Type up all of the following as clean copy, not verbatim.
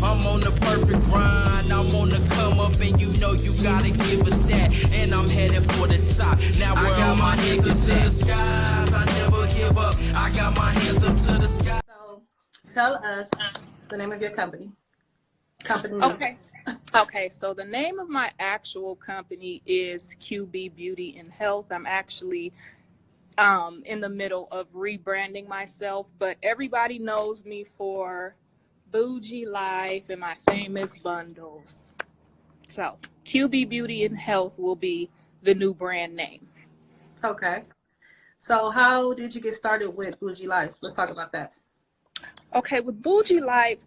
I'm on the perfect grind, I'm on the come up, and you know you gotta give us that. And I'm headed for the top. Now where all my niggas at? Skies, I never give up. I got my hands up to the sky. So tell us the name of your company. Okay. Okay, so the name of my actual company is QB Beauty and Health. I'm actually in the middle of rebranding myself, but everybody knows me for Boujie Life and my famous bundles. So QB Beauty and Health will be the new brand name. Okay. So how did you get started with Boujie Life? Let's talk about that. Okay, with Boujie Life,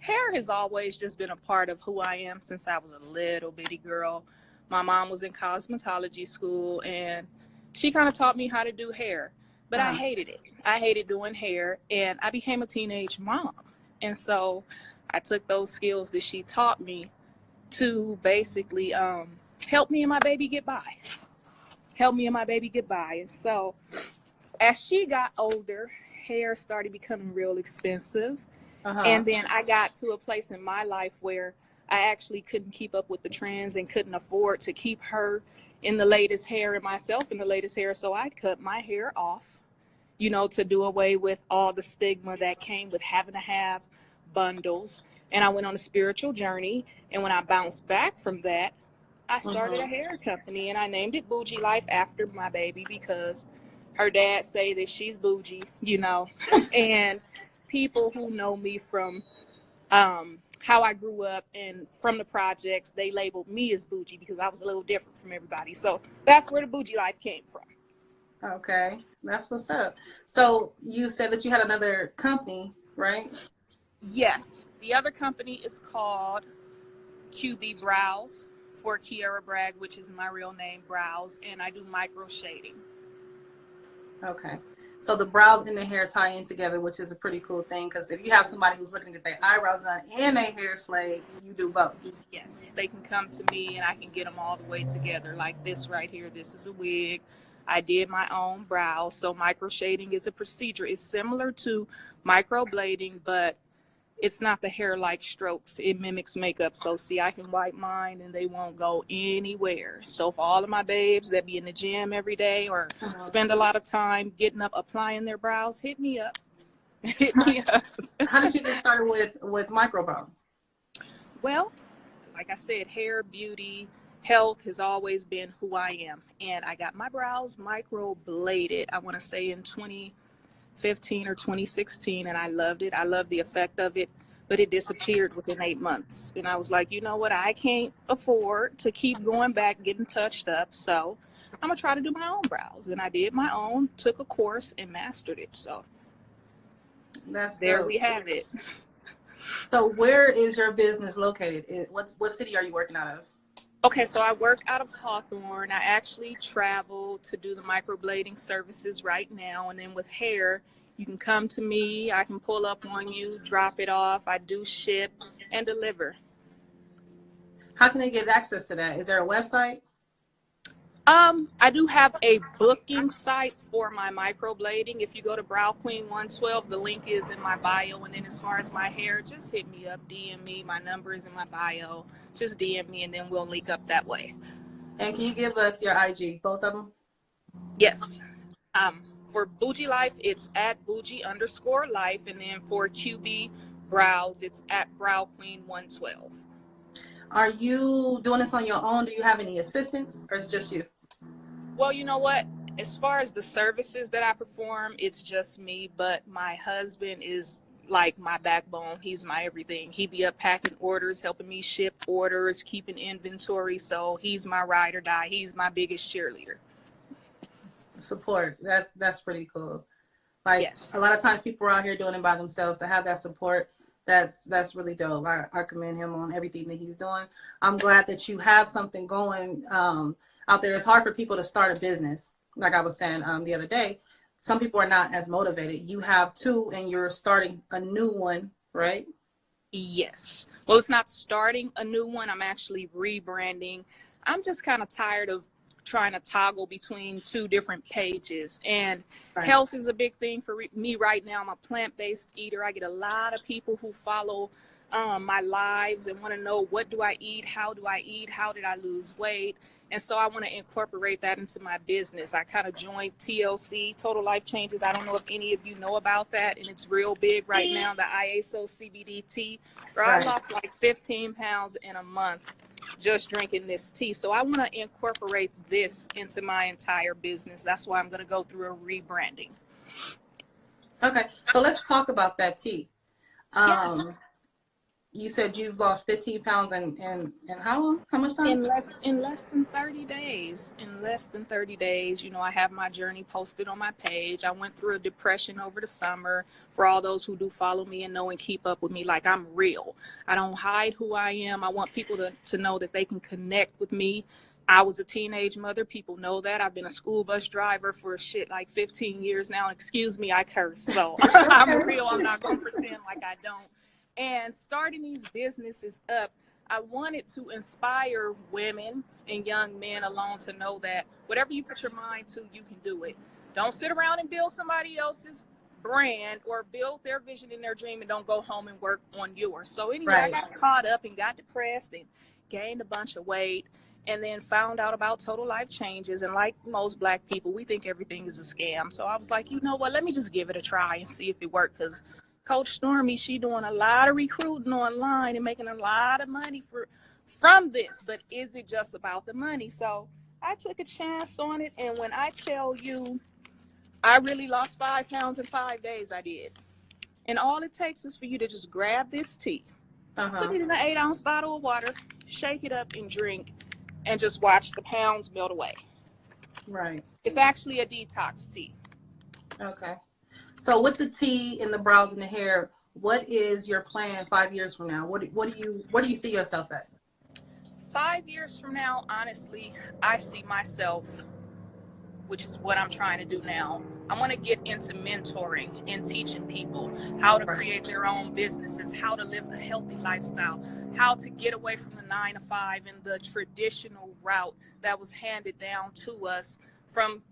hair has always just been a part of who I am since I was a little bitty girl. My mom was in cosmetology school, and she kind of taught me how to do hair, but I hated it. I hated doing hair, and I became a teenage mom. And so I took those skills that she taught me to basically help me and my baby get by. And so as she got older, hair started becoming real expensive. And then I got to a place in my life where I actually couldn't keep up with the trends and couldn't afford to keep her in the latest hair and myself in the latest hair. So I cut my hair off, you know, to do away with all the stigma that came with having to have bundles. And I went on a spiritual journey. And when I bounced back from that, I started a hair company, and I named it Boujie Life after my baby because her dad say that she's bougie, you know, and people who know me from how I grew up and from the projects, they labeled me as bougie because I was a little different from everybody. So that's where the Boujie Life came from. Okay, that's what's up. So you said that you had another company, right? Yes, the other company is called QB Brows for Kiara Bragg, which is my real name, Brows, and I do micro shading. Okay. So the brows and the hair tie in together, which is a pretty cool thing, because if you have somebody who's looking to get their eyebrows done and their hair slayed, you do both. Yes, they can come to me and I can get them all the way together. Like this right here, this is a wig. I did my own brows. So micro shading is a procedure. It's similar to microblading, but it's not the hair-like strokes. It mimics makeup. So see, I can wipe mine and they won't go anywhere. So for all of my babes that be in the gym every day or spend a lot of time getting up, applying their brows, hit me up. Hit me up. How did you get started with microbrow? Well, like I said, hair, beauty, health has always been who I am. And I got my brows microbladed, I want to say in 2015 or 2016, and I loved it. I loved the effect of it, but it disappeared within 8 months. And I was like, you know what? I can't afford to keep going back, getting touched up. So I'm gonna try to do my own brows. And I did my own, took a course and mastered it. So that's there dope. we have it. So where is your business located? What city are you working out of? Okay, so I work out of Hawthorne. I actually travel to do the microblading services right now. And then with hair, you can come to me. I can pull up on you, drop it off. I do ship and deliver. How can they get access to that? Is there a website? I do have a booking site for my microblading. If you go to Brow Queen 112, the link is in my bio. And then as far as my hair, just hit me up, DM me. My number is in my bio. Just DM me and then we'll link up that way. And can you give us your IG, both of them? Yes. For Boujie Life, it's at Boujie_life. And then for QB Brows, it's at Brow Queen 112. Are you doing this on your own? Do you have any assistants, or is it just you? Well, you know what? As far as the services that I perform, it's just me. But my husband is like my backbone. He's my everything. He be up packing orders, helping me ship orders, keeping inventory. So he's my ride or die. He's my biggest cheerleader. Support. That's pretty cool. Like, yes. A lot of times people are out here doing it by themselves. To have that support, that's really dope. I commend him on everything that he's doing. I'm glad that you have something going out there. It's hard for people to start a business. Like I was saying the other day, some people are not as motivated. You have two, and you're starting a new one, right? Yes. Well, it's not starting a new one. I'm actually rebranding. I'm just kind of tired of trying to toggle between two different pages. And Right. health is a big thing for me right now. I'm a plant-based eater. I get a lot of people who follow my lives and want to know, what do I eat? How do I eat? How did I lose weight? And so I want to incorporate that into my business. I kind of joined TLC, Total Life Changes. I don't know if any of you know about that, and it's real big right now, the IASO CBD tea. Bro, I lost like 15 pounds in a month just drinking this tea. So I want to incorporate this into my entire business. That's why I'm going to go through a rebranding. Okay, so let's talk about that tea. Yes. You said you've lost 15 pounds in how long? How much time? In less than 30 days. In less than 30 days, you know, I have my journey posted on my page. I went through a depression over the summer. For all those who do follow me and know and keep up with me, like, I'm real. I don't hide who I am. I want people to know that they can connect with me. I was a teenage mother. People know that. I've been a school bus driver for like 15 years now. Excuse me, I curse. So I'm real. I'm not going to pretend like I don't. And starting these businesses up, I wanted to inspire women and young men alone to know that whatever you put your mind to, you can do it. Don't sit around and build somebody else's brand or build their vision and their dream and don't go home and work on yours. So anyway, I got caught up and got depressed and gained a bunch of weight, and then found out about Total Life Changes. And like most Black people, we think everything is a scam. So I was like, you know what, let me just give it a try and see if it works. Because Coach Stormy, she doing a lot of recruiting online and making a lot of money from this. But is it just about the money? So I took a chance on it. And when I tell you, I really lost 5 pounds in 5 days, I did. And all it takes is for you to just grab this tea, put it in an 8-ounce bottle of water, shake it up and drink, and just watch the pounds melt away. Right. It's actually a detox tea. Okay. So with the tea and the brows and the hair, what is your plan 5 years from now? Where do you see yourself at? 5 years from now, honestly, I see myself, which is what I'm trying to do now. I want to get into mentoring and teaching people how to create their own businesses, how to live a healthy lifestyle, how to get away from the 9-to-5 and the traditional route that was handed down to us from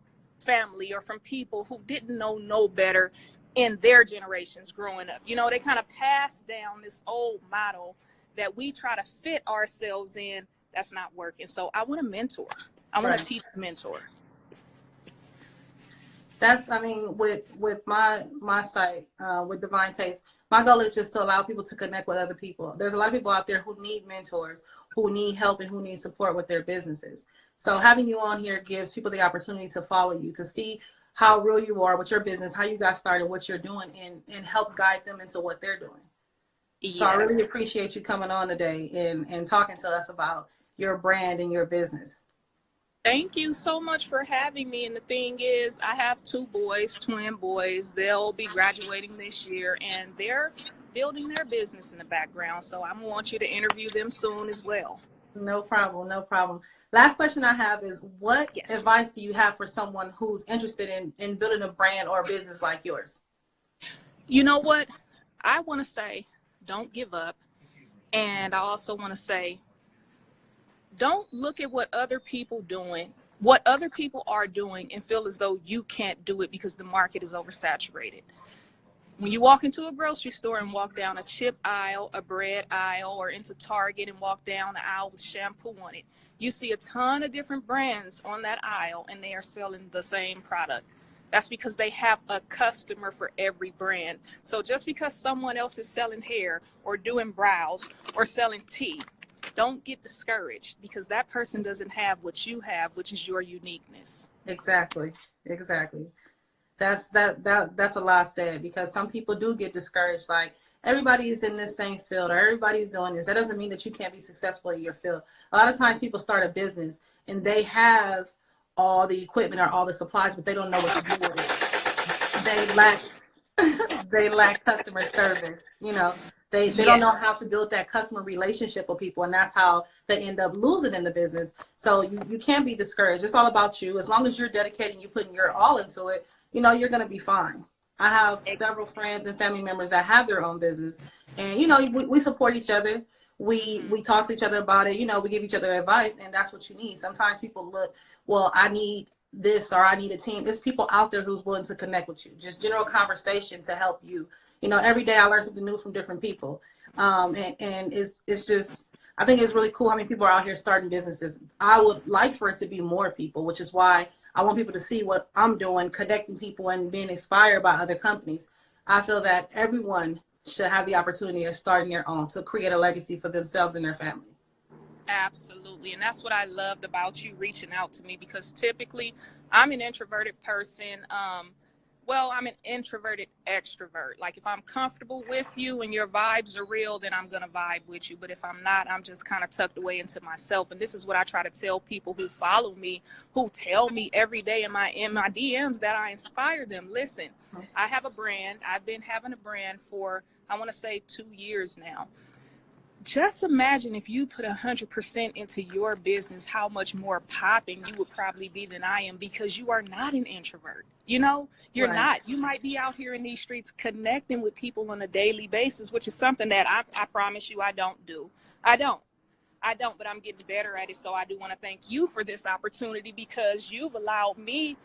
family or from people who didn't know no better in their generations growing up. You know, they kind of passed down this old model that we try to fit ourselves in. That's not working. So I want to mentor. I want to teach, mentor. That's, I mean, with my site, with Divine Tayst, my goal is just to allow people to connect with other people. There's a lot of people out there who need mentors, who need help, and who need support with their businesses. So having you on here gives people the opportunity to follow you, to see how real you are with your business, how you got started, what you're doing, and help guide them into what they're doing. Yes. So I really appreciate you coming on today and talking to us about your brand and your business. Thank you so much for having me. And the thing is, I have 2 boys, twin boys. They'll be graduating this year, and they're building their business in the background. So I want you to interview them soon as well. No problem. No problem. Last question I have is, what advice do you have for someone who's interested in building a brand or a business like yours? You know what? I want to say, don't give up. And I also want to say, don't look at what other people are doing and feel as though you can't do it because the market is oversaturated. When you walk into a grocery store and walk down a chip aisle, a bread aisle, or into Target and walk down the aisle with shampoo on it, you see a ton of different brands on that aisle and they are selling the same product. That's because they have a customer for every brand. So just because someone else is selling hair or doing brows or selling tea, don't get discouraged because that person doesn't have what you have, which is your uniqueness. Exactly. That's a lot said, because some people do get discouraged. Like, everybody is in this same field, or everybody's doing this. That doesn't mean that you can't be successful in your field. A lot of times people start a business and they have all the equipment or all the supplies, but they don't know what to do with it. They lack customer service. You know, they don't know how to build that customer relationship with people, and that's how they end up losing in the business. So you can't be discouraged. It's all about you. As long as you're dedicating, you putting your all into it, you know, you're going to be fine. I have several friends and family members that have their own business, and, you know, we support each other. we talk to each other about it. You know, we give each other advice, and that's what you need. Sometimes people look, well, I need this or I need a team. It's people out there who's willing to connect with you. Just general conversation to help you. You know, every day I learn something new from different people. And it's just, I think it's really cool how many people are out here starting businesses. I would like for it to be more people, which is why I want people to see what I'm doing, connecting people and being inspired by other companies. I feel that everyone should have the opportunity of starting their own to create a legacy for themselves and their family. Absolutely. And that's what I loved about you reaching out to me, because typically I'm an introverted person. Well, I'm an introverted extrovert. Like if I'm comfortable with you and your vibes are real, then I'm going to vibe with you. But if I'm not, I'm just kind of tucked away into myself. And this is what I try to tell people who follow me, who tell me every day in my DMs that I inspire them. Listen, I have a brand. I've been having a brand for, I want to say 2 years now. Just imagine if you put 100% into your business, how much more popping you would probably be than I am, because you are not an introvert. You know, you're not. You might be out here in these streets connecting with people on a daily basis, which is something that I promise you I don't do. I don't, but I'm getting better at it. So I do want to thank you for this opportunity, because you've allowed me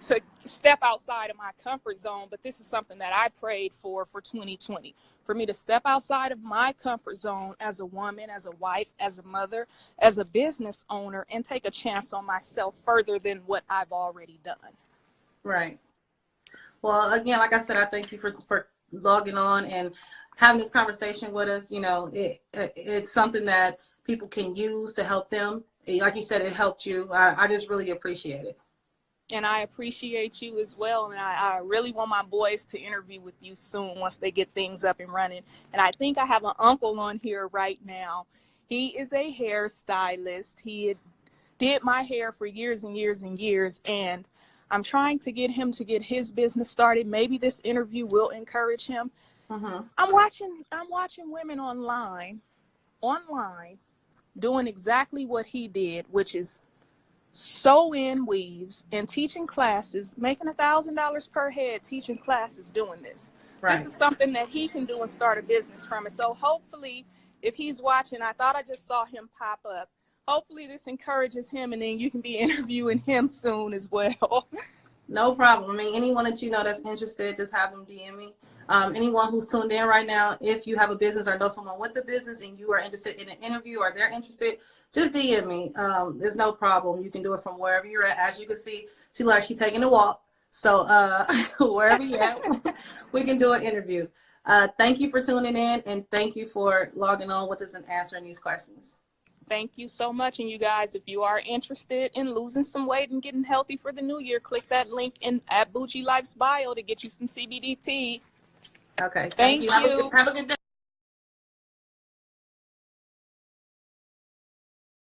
to step outside of my comfort zone. But this is something that I prayed for 2020, for me to step outside of my comfort zone as a woman, as a wife, as a mother, as a business owner, and take a chance on myself further than what I've already done. Right. Well, again, like I said, I thank you for logging on and having this conversation with us. You know, it's something that people can use to help them. Like you said, it helped you. I just really appreciate it. And I appreciate you as well. And I really want my boys to interview with you soon once they get things up and running. And I think I have an uncle on here right now. He is a hairstylist. He did my hair for years and years and years. And I'm trying to get him to get his business started. Maybe this interview will encourage him. Mm-hmm. I'm watching women online doing exactly what he did, which is sew-in weaves and teaching classes, making $1,000 per head, teaching classes, doing this. Right. This is something that he can do and start a business from it. So hopefully, if he's watching, I thought I just saw him pop up. Hopefully this encourages him, and then you can be interviewing him soon as well. No problem. I mean, anyone that you know that's interested, just have them DM me. Anyone who's tuned in right now, if you have a business or know someone with a business and you are interested in an interview or they're interested, just DM me. There's no problem. You can do it from wherever you're at. As you can see, she's taking a walk. So wherever you're at, we can do an interview. Thank you for tuning in, and thank you for logging on with us and answering these questions. Thank you so much. And you guys, if you are interested in losing some weight and getting healthy for the new year, click that link at Boujie Life's bio to get you some CBD tea. Okay. Thank you. Have a good day.